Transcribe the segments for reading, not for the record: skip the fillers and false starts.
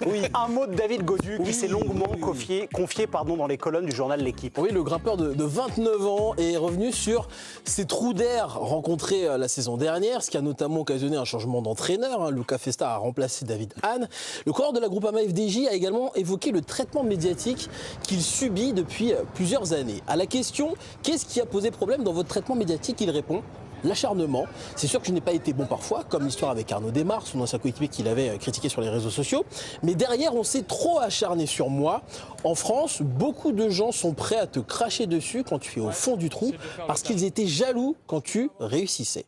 Oui, un mot de David Gaudu qui s'est longuement confié dans les colonnes du journal L'Équipe. Oui, le grimpeur de 29 ans est revenu sur ses trous d'air rencontrés la saison dernière, ce qui a notamment occasionné un changement d'entraîneur. Luca Festa a remplacé David Hahn. Le coureur de la Groupama FDJ a également évoqué le traitement médiatique qu'il subit depuis plusieurs années. À la question « Qu'est-ce qui a posé problème dans votre traitement médiatique ?» il répond « L'acharnement. C'est sûr que je n'ai pas été bon parfois, comme l'histoire avec Arnaud Desmar, son ancien coéquipier qu'il avait critiqué sur les réseaux sociaux. Mais derrière, on s'est trop acharné sur moi. En France, beaucoup de gens sont prêts à te cracher dessus quand tu es au fond du trou, parce qu'ils étaient jaloux quand tu réussissais. »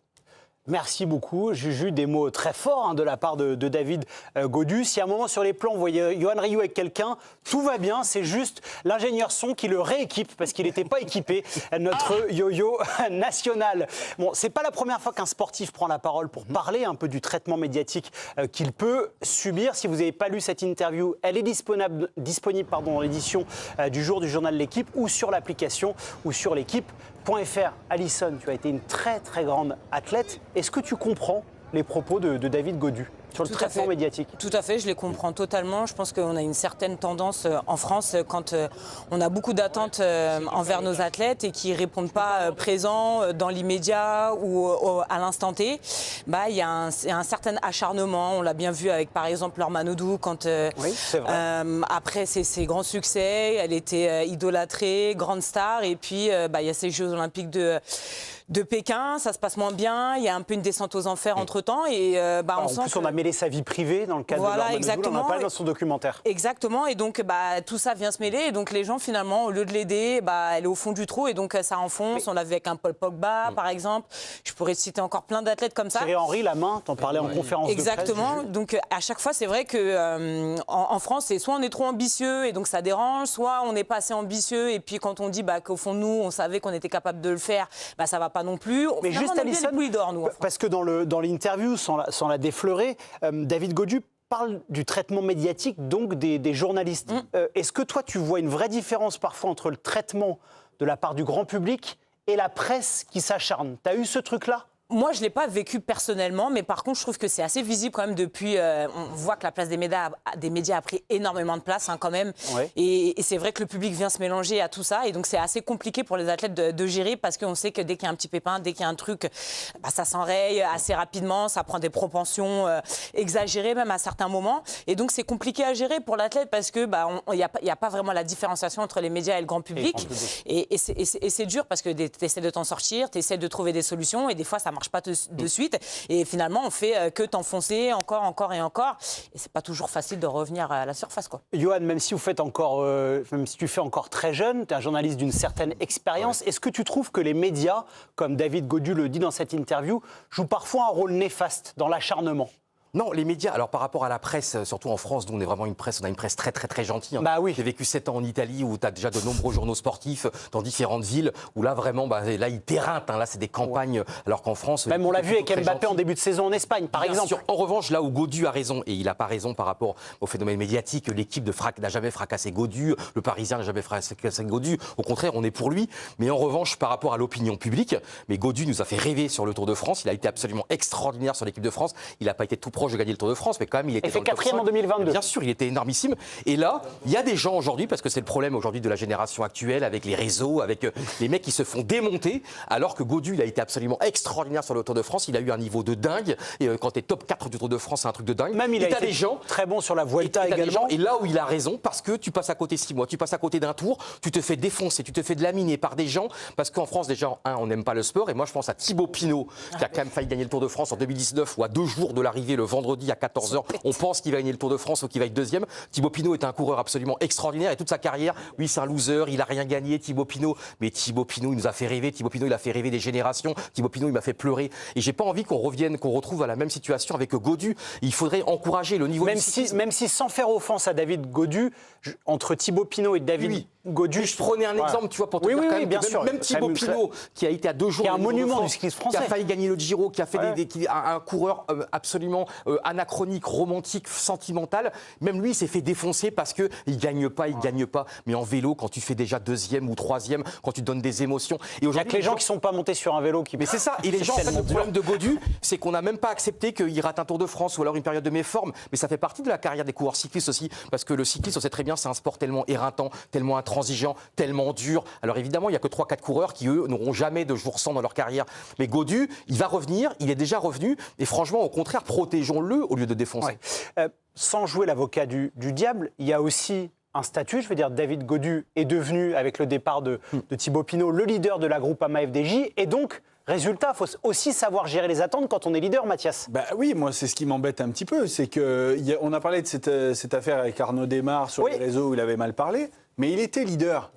Merci beaucoup, Juju, des mots très forts de la part de David Gaudu. Si à un moment sur les plans, vous voyez Yoann Rioux avec quelqu'un, tout va bien, c'est juste l'ingénieur son qui le rééquipe parce qu'il n'était pas équipé, notre yo-yo national. Bon, c'est pas la première fois qu'un sportif prend la parole pour parler un peu du traitement médiatique qu'il peut subir. Si vous n'avez pas lu cette interview, elle est disponible dans l'édition du jour du journal L'Équipe ou sur l'application ou sur l'équipe.fr. Alison, tu as été une très très grande athlète. Est-ce que tu comprends les propos de David Gaudu sur le traitement médiatique? Tout à fait, je les comprends totalement. Je pense qu'on a une certaine tendance en France quand on a beaucoup d'attentes envers nos athlètes et qui ne répondent pas présents dans l'immédiat ou à l'instant T. Il y a un certain acharnement. On l'a bien vu avec par exemple Laure Manodou quand oui, c'est vrai. après ses grands succès, elle était idolâtrée, grande star. Et puis il y a ces Jeux Olympiques de Pékin, ça se passe moins bien, il y a un peu une descente aux enfers entre-temps. Et on sent on a mêlé sa vie privée dans le cadre de Laure Manodou, exactement. on en a parlé dans son documentaire. Exactement, et donc tout ça vient se mêler, et donc les gens finalement, au lieu de l'aider, elle est au fond du trou, et donc ça enfonce. On l'a vu avec un Paul Pogba, par exemple. Je pourrais citer encore plein d'athlètes comme ça. Thierry Henry, la main, t'en parlais en conférence de presse. Exactement, donc à chaque fois, c'est vrai que en France, c'est soit on est trop ambitieux, et donc ça dérange, soit on n'est pas assez ambitieux, et puis quand on dit qu'au fond de nous, on savait qu'on était capable de le faire, ça va pas non plus. Mais juste Alison, parce que dans l'interview, sans la défleurer, David Gaudu parle du traitement médiatique, donc des journalistes. Est-ce que toi, tu vois une vraie différence parfois entre le traitement de la part du grand public et la presse qui s'acharne? Tu as eu ce truc-là? Moi, je ne l'ai pas vécu personnellement, mais par contre, je trouve que c'est assez visible quand même depuis... on voit que la place des médias a pris énormément de place quand même. Ouais. Et c'est vrai que le public vient se mélanger à tout ça. Et donc, c'est assez compliqué pour les athlètes de gérer parce qu'on sait que dès qu'il y a un petit pépin, dès qu'il y a un truc, ça s'enraye assez rapidement. Ça prend des propensions exagérées même à certains moments. Et donc, c'est compliqué à gérer pour l'athlète parce qu'il n'y a pas vraiment la différenciation entre les médias et le grand public. Et c'est dur parce que tu essaies de t'en sortir, tu essaies de trouver des solutions et des fois, ça marche pas de suite, et finalement on fait que t'enfoncer encore et encore, et c'est pas toujours facile de revenir à la surface, quoi. Yoann, même si tu fais encore très jeune, tu es un journaliste d'une certaine expérience, est-ce que tu trouves que les médias, comme David Gaudu le dit dans cette interview, jouent parfois un rôle néfaste dans l'acharnement? Non, les médias, alors par rapport à la presse, surtout en France, nous on est vraiment une presse très très très gentille. Oui. J'ai vécu 7 ans en Italie où tu as déjà de nombreux journaux sportifs dans différentes villes où là vraiment, là ils t'éreintent, là c'est des campagnes, alors qu'en France... Même on l'a vu avec Mbappé en début de saison en Espagne, par exemple. Sûr. En revanche, là où Gaudu a raison, et il n'a pas raison par rapport au phénomène médiatique, l'équipe n'a jamais fracassé Gaudu, le Parisien n'a jamais fracassé Gaudu, au contraire on est pour lui, mais en revanche par rapport à l'opinion publique, mais Gaudu nous a fait rêver sur le Tour de France, il a été absolument extraordinaire sur l'équipe de France, il n'a pas été tout proche de gagner le Tour de France, mais quand même il était fait 4e en 2022. Bien sûr, il était énormissime. Et là, il y a des gens aujourd'hui, parce que c'est le problème aujourd'hui de la génération actuelle, avec les réseaux, avec les mecs qui se font démonter, alors que Gaudu, il a été absolument extraordinaire sur le Tour de France. Il a eu un niveau de dingue. Et quand tu es top 4 du Tour de France, c'est un truc de dingue. Même il a été des gens très bon sur la Vuelta également. Et là où il a raison, parce que tu passes à côté 6 mois, tu passes à côté d'un tour, tu te fais défoncer, tu te fais de laminer par des gens, parce qu'en France, déjà, on n'aime pas le sport. Et moi, je pense à Thibaut Pinot, qui a quand même failli gagner le Tour de France en 2019, ou à 2 jours de l'arrivée, le vendredi à 14h. On pense qu'il va gagner le Tour de France ou qu'il va être 2e. Thibaut Pinot est un coureur absolument extraordinaire et toute sa carrière, oui, c'est un loser, il n'a rien gagné, Thibaut Pinot. Mais Thibaut Pinot, il nous a fait rêver. Thibaut Pinot, il a fait rêver des générations. Thibaut Pinot, il m'a fait pleurer. Et j'ai pas envie qu'on retrouve à la même situation avec Gaudu. Il faudrait encourager le niveau même si sans faire offense à David Gaudu, entre Thibaut Pinot et David Godu, je prenais un exemple, tu vois, pour te dire quand même, bien sûr. Même Thibaut Pinot, qui a été à 2 jours, qui est un du Tour de monument du France, cyclisme français, qui a failli gagner le Giro, qui a fait un coureur absolument anachronique, romantique, sentimental. Même lui, il s'est fait défoncer parce que il gagne pas. Mais en vélo, quand tu fais déjà 2e ou 3e, quand tu donnes des émotions. Et il y a que les gens qui sont pas montés sur un vélo qui. Mais c'est ça. Et les gens, en fait, le problème de Godu, c'est qu'on n'a même pas accepté qu'il rate un Tour de France ou alors une période de méforme. Mais ça fait partie de la carrière des coureurs cyclistes aussi, parce que le cyclisme, on sait très bien, c'est un sport tellement éreintant, tellement intransigeant, tellement dur. Alors évidemment, il n'y a que 3-4 coureurs qui, eux, n'auront jamais de jour sans dans leur carrière. Mais Godu, il va revenir, il est déjà revenu. Et franchement, au contraire, protégeons-le au lieu de défoncer. Sans jouer l'avocat du diable, il y a aussi un statut. Je veux dire, David Godu est devenu, avec le départ de Thibaut Pinot, le leader de la Groupama FDJ. Et donc, résultat, il faut aussi savoir gérer les attentes quand on est leader, Mathias. Oui, moi, c'est ce qui m'embête un petit peu. C'est qu'on a parlé de cette affaire avec Arnaud Desmar sur les réseaux où il avait mal parlé. Mais il était leader.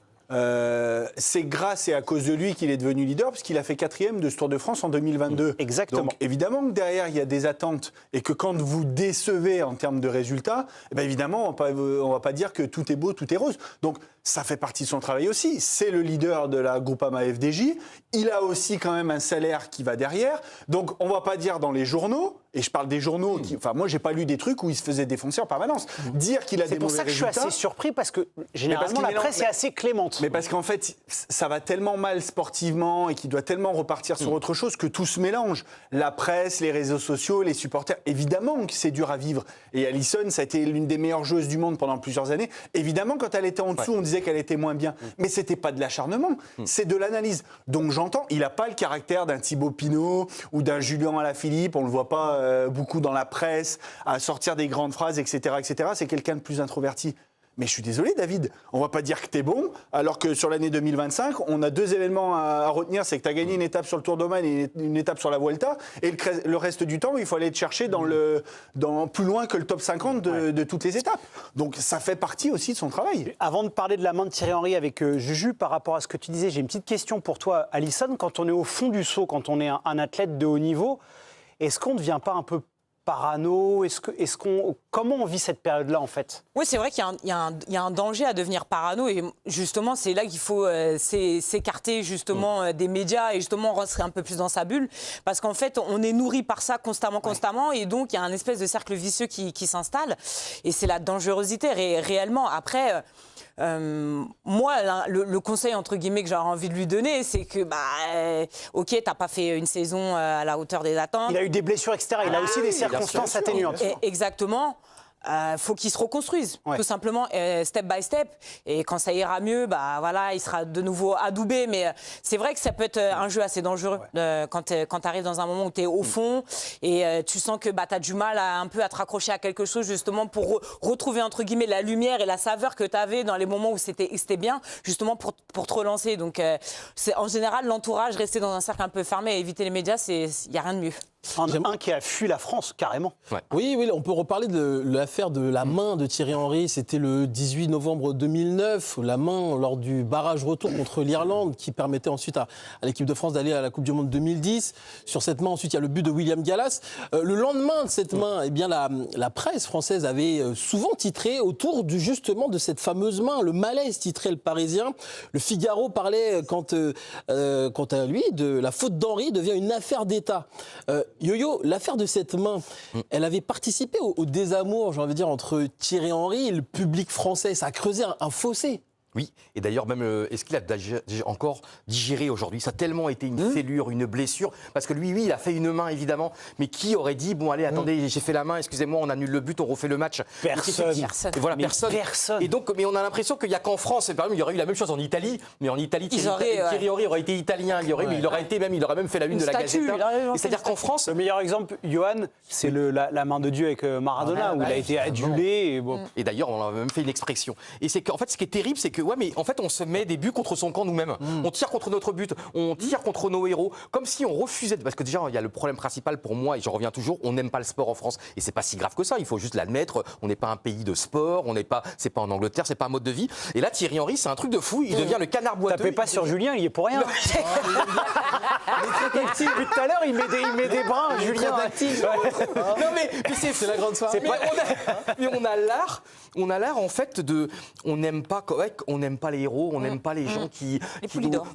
C'est grâce et à cause de lui qu'il est devenu leader, parce qu'il a fait 4e de ce Tour de France en 2022. Exactement. Donc évidemment que derrière, il y a des attentes et que quand vous décevez en termes de résultats, évidemment, on va pas dire que tout est beau, tout est rose. Donc ça fait partie de son travail aussi. C'est le leader de la Groupama FDJ. Il a aussi quand même un salaire qui va derrière. Donc on va pas dire dans les journaux, et je parle des journaux, moi j'ai pas lu des trucs où il se faisait défoncer en permanence. Dire qu'il a des mauvais résultats... C'est pour ça que je suis assez surpris, parce que généralement la presse est assez clémente. Mais parce qu'en fait, ça va tellement mal sportivement et qu'il doit tellement repartir sur autre chose que tout se mélange. La presse, les réseaux sociaux, les supporters, évidemment que c'est dur à vivre. Et Alison, ça a été l'une des meilleures joueuses du monde pendant plusieurs années. Évidemment, quand elle était en dessous, on disait qu'elle était moins bien. Mais c'était pas de l'acharnement, c'est de l'analyse. Donc j'entends, il n'a pas le caractère d'un Thibaut Pinot ou d'un Julien Alaphilippe, on le voit pas beaucoup dans la presse, à sortir des grandes phrases, etc. etc. C'est quelqu'un de plus introverti. Mais je suis désolé, David, on va pas dire que t'es bon, alors que sur l'année 2025, on a 2 événements à retenir, c'est que tu as gagné une étape sur le Tour d'Oman et une étape sur la Vuelta, et le reste du temps, il faut aller te chercher plus loin que le top 50 de toutes les étapes. Donc ça fait partie aussi de son travail. Avant de parler de la main de Thierry Henry avec Juju, par rapport à ce que tu disais, j'ai une petite question pour toi, Alison. Quand on est au fond du seau, quand on est un athlète de haut niveau, est-ce qu'on ne devient pas un peu parano? Comment on vit cette période-là, en fait? Oui, c'est vrai qu'il y a un danger à devenir parano. Et justement, c'est là qu'il faut s'écarter justement des médias et justement rentrer un peu plus dans sa bulle. Parce qu'en fait, on est nourri par ça constamment. Et donc, il y a un espèce de cercle vicieux qui s'installe. Et c'est la dangerosité réellement. Après... moi, le conseil entre guillemets que j'aurais envie de lui donner, c'est que ok, t'as pas fait une saison à la hauteur des attentes. Il a eu des blessures, etc. Il a aussi des circonstances atténuantes. Exactement. Faut qu'il se reconstruise, tout simplement, step by step. Et quand ça ira mieux, il sera de nouveau adoubé. Mais c'est vrai que ça peut être un jeu assez dangereux quand tu arrives dans un moment où tu es au fond et tu sens que tu as du mal un peu à te raccrocher à quelque chose, justement, pour retrouver, entre guillemets, la lumière et la saveur que tu avais dans les moments où c'était bien, justement, pour te relancer. Donc, c'est en général, l'entourage, rester dans un cercle un peu fermé et éviter les médias, il n'y a rien de mieux. Un qui a fui la France, carrément. Oui, on peut reparler de l'affaire de la main de Thierry Henry. C'était le 18 novembre 2009, la main lors du barrage retour contre l'Irlande qui permettait ensuite à l'équipe de France d'aller à la Coupe du Monde 2010. Sur cette main, ensuite, il y a le but de William Gallas. Le lendemain de cette main, la presse française avait souvent titré autour justement de cette fameuse main. Le malaise titrait le Parisien. Le Figaro parlait, quant à lui, de la faute d'Henry devient une affaire d'État. Yo-Yo, l'affaire de cette main, elle avait participé au désamour, j'ai envie de dire, entre Thierry Henry et le public français. Ça a creusé un fossé. Oui, et d'ailleurs même, est-ce qu'il a encore digéré aujourd'hui? Ça a tellement été une fêlure, une blessure, parce que lui, il a fait une main évidemment, mais qui aurait dit, bon allez, attendez, j'ai fait la main, excusez-moi, on annule le but, on refait le match? Personne. Et voilà, personne. Et donc, mais on a l'impression qu'il n'y a qu'en France, et par exemple, il y aurait eu la même chose en Italie, mais en Italie, Thierry Henry aurait été italien, il aurait même fait la une de la Gazette. C'est-à-dire qu'en France... Le meilleur exemple, Johan, c'est la main de Dieu avec Maradona, où il a été adulé. Et d'ailleurs, on a même fait une expression. Et c'est qu'en fait, ce qui est terrible, c'est que mais en fait, on se met des buts contre son camp nous-mêmes. On tire contre notre but, on tire contre nos héros, comme si on refusait. Parce que déjà, il y a le problème principal pour moi, et j'en reviens toujours, on n'aime pas le sport en France. Et c'est pas si grave que ça, il faut juste l'admettre. On n'est pas un pays de sport, c'est pas en Angleterre, c'est pas un mode de vie. Et là, Thierry Henry, c'est un truc de fou, il devient le canard boiteux. Tapez pas sur Julien, il y est pour rien. Depuis tout à l'heure, il met des brins, Julien. Non mais c'est la grande soirée. Mais on a l'art on a l'air en fait de, on n'aime pas les héros, on n'aime pas les gens qui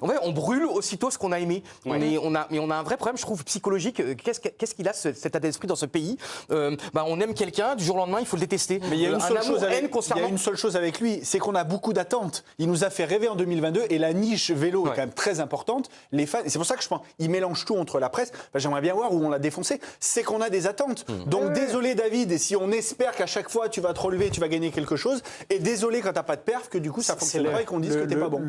en fait, on brûle aussitôt ce qu'on a aimé. Mais on a un vrai problème, je trouve, psychologique. Qu'est-ce qu'il a cet état d'esprit dans ce pays? On aime quelqu'un, du jour au lendemain, il faut le détester. Mais il y a une seule chose avec lui, c'est qu'on a beaucoup d'attentes. Il nous a fait rêver en 2022 et la niche vélo est quand même très importante. Les fans, et c'est pour ça que je pense, il mélange tout entre la presse. J'aimerais bien voir où on l'a défoncé. C'est qu'on a des attentes. Donc désolé David, et si on espère qu'à chaque fois tu vas te relever, tu vas gagner quelque chose, et désolé quand t'as pas de perf, que du coup ça fonctionne pas et qu'on dise que t'es pas bon.